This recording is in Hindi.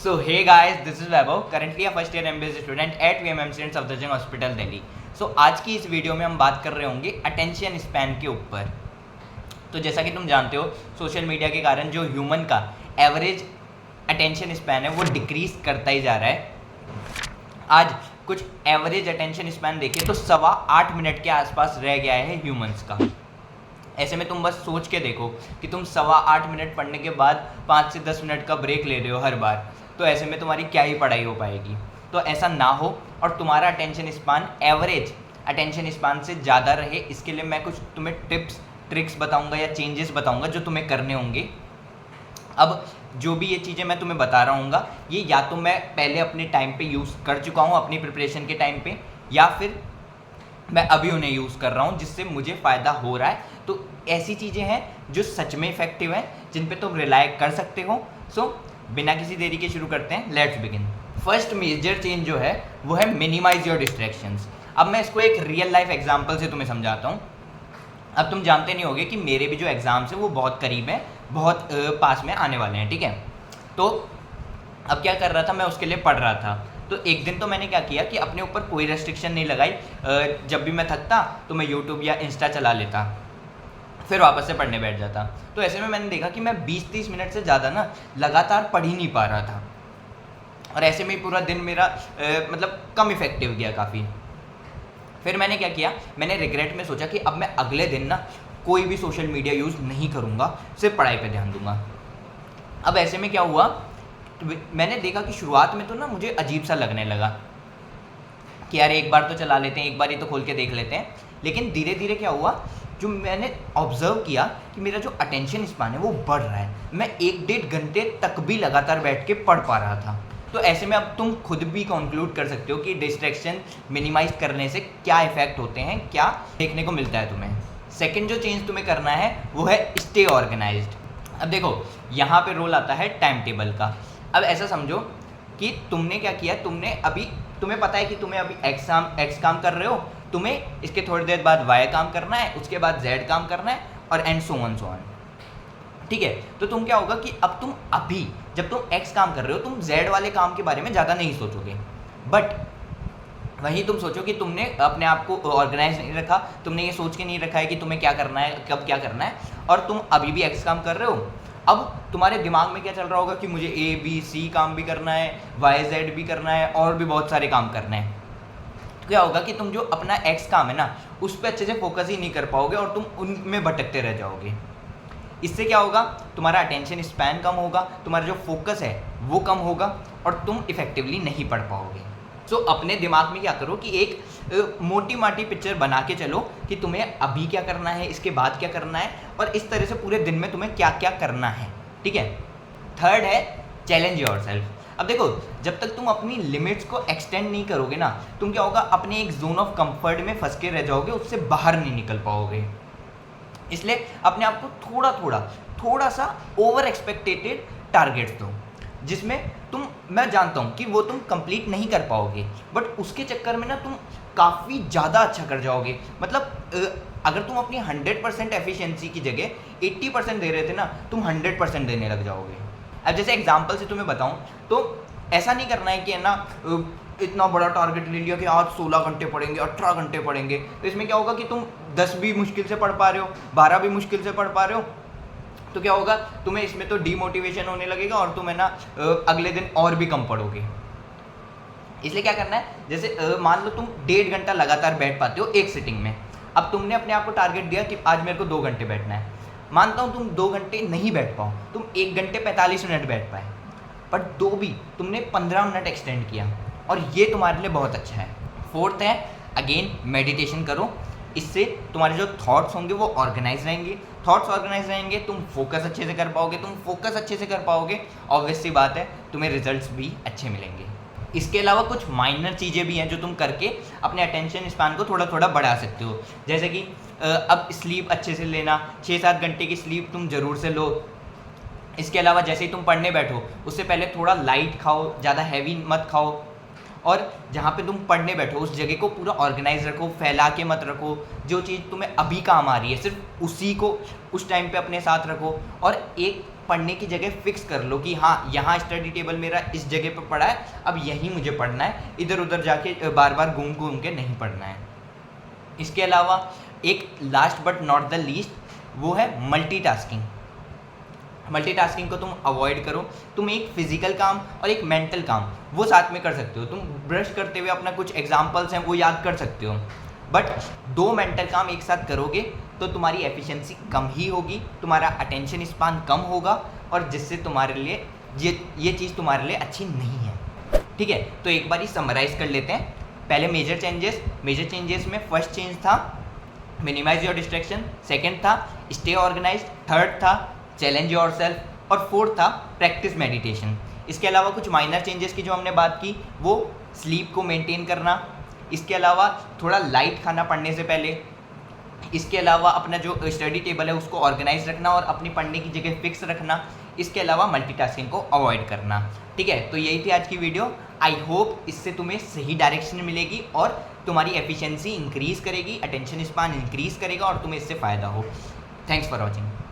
So hey guys, this is Vaibhav, currently a first year MBA student at VMM Students Safdarjung Hospital Delhi. So आज की इस वीडियो में हम बात कर रहे होंगे अटेंशन स्पैन के ऊपर। तो जैसा कि तुम जानते हो, सोशल मीडिया के कारण जो ह्यूमन का एवरेज अटेंशन स्पैन है वो डिक्रीज करता ही जा रहा है। आज कुछ एवरेज अटेंशन स्पैन देखें तो 8.25 मिनट के आसपास रह गया है ह्यूमंस का। ऐसे में तुम बस सोच के देखो कि तुम 8.25 मिनट पढ़ने के बाद 5 से 10 मिनट का ब्रेक ले रहे हो हर बार, तो ऐसे में तुम्हारी क्या ही पढ़ाई हो पाएगी। तो ऐसा ना हो और तुम्हारा attention span average attention span से ज़्यादा रहे, इसके लिए मैं कुछ तुम्हें टिप्स ट्रिक्स बताऊंगा या चेंजेस बताऊंगा जो तुम्हें करने होंगे। अब जो भी ये चीज़ें मैं तुम्हें बता रहा हूँ ये या तो मैं पहले अपने टाइम पे यूज़ कर चुका हूँ अपनी प्रिपरेशन के टाइम पे, या फिर मैं अभी उन्हें यूज़ कर रहा हूँ जिससे मुझे फ़ायदा हो रहा है। तो ऐसी चीज़ें हैं जो सच में इफेक्टिव हैं, जिन पे तुम रिलाई कर सकते हो। सो बिना किसी देरी के शुरू करते हैं, let's begin. First major change जो है वो है मिनिमाइज योर डिस्ट्रैक्शंस। अब मैं इसको एक रियल लाइफ एग्जांपल से तुम्हें समझाता हूँ। अब तुम जानते नहीं होगे कि मेरे भी जो एग्ज़ाम्स हैं वो बहुत करीब हैं, बहुत पास में आने वाले हैं, ठीक है। तो अब क्या कर रहा था, मैं उसके लिए पढ़ रहा था। तो एक दिन तो मैंने क्या किया कि अपने ऊपर कोई रेस्ट्रिक्शन नहीं लगाई। जब भी मैं थकता तो मैं यूट्यूब या इंस्टा चला लेता, फिर वापस से पढ़ने बैठ जाता। तो ऐसे में मैंने देखा कि मैं 20-30 मिनट से ज़्यादा ना लगातार पढ़ ही नहीं पा रहा था, और ऐसे में पूरा दिन मेरा मतलब कम इफेक्टिव गया काफ़ी। फिर मैंने क्या किया, मैंने रिग्रेट में सोचा कि अब मैं अगले दिन ना कोई भी सोशल मीडिया यूज़ नहीं करूँगा, सिर्फ पढ़ाई पे ध्यान दूंगा। अब ऐसे में क्या हुआ, मैंने देखा कि शुरुआत में तो ना मुझे अजीब सा लगने लगा कि यार एक बार तो चला लेते हैं, एक बार ही तो खोल के देख लेते हैं। लेकिन धीरे धीरे क्या हुआ, जो मैंने ऑब्जर्व किया कि मेरा जो अटेंशन स्पैन है वो बढ़ रहा है। मैं 1-1.5 घंटे तक भी लगातार बैठ के पढ़ पा रहा था। तो ऐसे में अब तुम खुद भी कंक्लूड कर सकते हो कि डिस्ट्रैक्शन मिनिमाइज करने से क्या इफेक्ट होते हैं, क्या देखने को मिलता है तुम्हें। सेकेंड जो चेंज तुम्हें करना है वो है स्टे ऑर्गेनाइज्ड। अब देखो यहाँ पे रोल आता है टाइम टेबल का। अब ऐसा समझो कि तुमने क्या किया, तुम्हें पता है कि तुम्हें अभी एक्स काम कर रहे हो, तुम्हें इसके थोड़ी देर बाद वाई काम करना है, उसके बाद जेड काम करना है, और एंड सो ऑन। ठीक है। तो तुम क्या होगा कि अब तुम अभी जब तुम एक्स काम कर रहे हो, तुम जेड वाले काम के बारे में ज़्यादा नहीं सोचोगे, बट वहीं तुम सोचो कि तुमने अपने आप को ऑर्गेनाइज नहीं रखा, तुमने ये सोच के नहीं रखा है कि तुम्हें क्या करना है, कब क्या करना है, और तुम अभी भी एक्स काम कर रहे हो। अब तुम्हारे दिमाग में क्या चल रहा होगा कि मुझे ए बी सी काम भी करना है, वाई जेड भी करना है, और भी बहुत सारे काम करने हैं। तो क्या होगा कि तुम जो अपना एक्स काम है ना उस पर अच्छे से फोकस ही नहीं कर पाओगे और तुम उनमें भटकते रह जाओगे। इससे क्या होगा, तुम्हारा अटेंशन स्पैन कम होगा, तुम्हारा जो फोकस है वो कम होगा, और तुम इफेक्टिवली नहीं पढ़ पाओगे। सो अपने दिमाग में क्या करो कि एक मोटी माटी पिक्चर बना के चलो कि तुम्हें अभी क्या करना है, इसके बाद क्या करना है, और इस तरह से पूरे दिन में तुम्हें क्या क्या करना है, ठीक है। थर्ड है चैलेंज योरसेल्फ। अब देखो, जब तक तुम अपनी लिमिट्स को एक्सटेंड नहीं करोगे ना, तुम क्या होगा, अपने एक जोन ऑफ कंफर्ट में फंस के रह जाओगे, उससे बाहर नहीं निकल पाओगे। इसलिए अपने आप को थोड़ा सा ओवर एक्सपेक्टेटेड टारगेट्स दो, जिसमें मैं जानता हूँ कि वो तुम कंप्लीट नहीं कर पाओगे, बट उसके चक्कर में ना तुम काफ़ी ज़्यादा अच्छा कर जाओगे। मतलब अगर तुम अपनी 100% एफिशिएंसी की जगह 80% दे रहे थे ना, तुम 100% देने लग जाओगे। अब जैसे एग्जांपल से तुम्हें बताऊं तो ऐसा नहीं करना है कि है ना इतना बड़ा टारगेट ले लिया कि आज 16 घंटे पढ़ेंगे, 18 घंटे पढ़ेंगे। तो इसमें क्या होगा कि तुम 10 भी मुश्किल से पढ़ पा रहे हो, 12 भी मुश्किल से पढ़ पा रहे हो, तो क्या होगा, तुम्हें इसमें तो डीमोटिवेशन होने लगेगा और तुम है ना अगले दिन और भी कम पढ़ोगे। इसलिए क्या करना है, जैसे मान लो तुम 1.5 घंटा लगातार बैठ पाते हो एक सिटिंग में। अब तुमने अपने आप को टारगेट दिया कि आज मेरे को 2 घंटे बैठना है। मानता हूँ तुम 2 घंटे नहीं बैठ पाओ, तुम 1 घंटे 45 मिनट बैठ पाए, बट 2 भी तुमने 15 मिनट एक्सटेंड किया, और ये तुम्हारे लिए बहुत अच्छा है। फोर्थ है अगेन मेडिटेशन करो। इससे तुम्हारे जो थॉट्स होंगे वो ऑर्गेनाइज रहेंगे, तुम फोकस अच्छे से कर पाओगे, ऑब्वियस सी बात है तुम्हें रिजल्ट्स भी अच्छे मिलेंगे। इसके अलावा कुछ माइनर चीज़ें भी हैं जो तुम करके अपने अटेंशन स्पैन को थोड़ा थोड़ा बढ़ा सकते हो। जैसे कि अब स्लीप अच्छे से लेना, 6-7 घंटे की स्लीप तुम ज़रूर से लो। इसके अलावा जैसे ही तुम पढ़ने बैठो उससे पहले थोड़ा लाइट खाओ, ज़्यादा हैवी मत खाओ, और जहाँ पे तुम पढ़ने बैठो उस जगह को पूरा ऑर्गेनाइज रखो, फैला के मत रखो। जो चीज़ तुम्हें अभी काम आ रही है सिर्फ उसी को उस टाइम पे अपने साथ रखो। और एक पढ़ने की जगह फिक्स कर लो कि हाँ यहाँ स्टडी टेबल मेरा इस जगह पर पड़ा है, अब यहीं मुझे पढ़ना है, इधर उधर जाके बार बार घूम घूम के नहीं पढ़ना है। इसके अलावा एक last but not the least वो है मल्टीटास्किंग। मल्टीटास्किंग को तुम अवॉइड करो। तुम एक फिजिकल काम और एक मेंटल काम वो साथ में कर सकते हो। तुम ब्रश करते हुए अपना कुछ एग्जाम्पल्स हैं वो याद कर सकते हो, बट 2 मेंटल काम एक साथ करोगे तो तुम्हारी एफिशिएंसी कम ही होगी, तुम्हारा अटेंशन स्पान कम होगा, और जिससे तुम्हारे लिए ये चीज़ तुम्हारे लिए अच्छी नहीं है। ठीक है, तो एक बार ही समराइज कर लेते हैं। पहले मेजर चेंजेस में फर्स्ट चेंज था मिनिमाइज योर डिस्ट्रैक्शन, सेकंड था स्टे ऑर्गेनाइज्ड, थर्ड था चैलेंज योरसेल्फ, और फोर्थ था प्रैक्टिस मेडिटेशन। इसके अलावा कुछ माइनर चेंजेस की जो हमने बात की वो स्लीप को मेंटेन करना, इसके अलावा थोड़ा लाइट खाना पढ़ने से पहले, इसके अलावा अपना जो स्टडी टेबल है उसको ऑर्गेनाइज रखना और अपनी पढ़ने की जगह फिक्स रखना, इसके अलावा मल्टीटास्किंग को अवॉइड करना। ठीक है, तो यही थी आज की वीडियो। आई होप इससे तुम्हें सही डायरेक्शन मिलेगी और तुम्हारी एफिशिएंसी इंक्रीज़ करेगी, अटेंशन स्पान इंक्रीज़ करेगा और तुम्हें इससे फ़ायदा हो। Thanks for watching.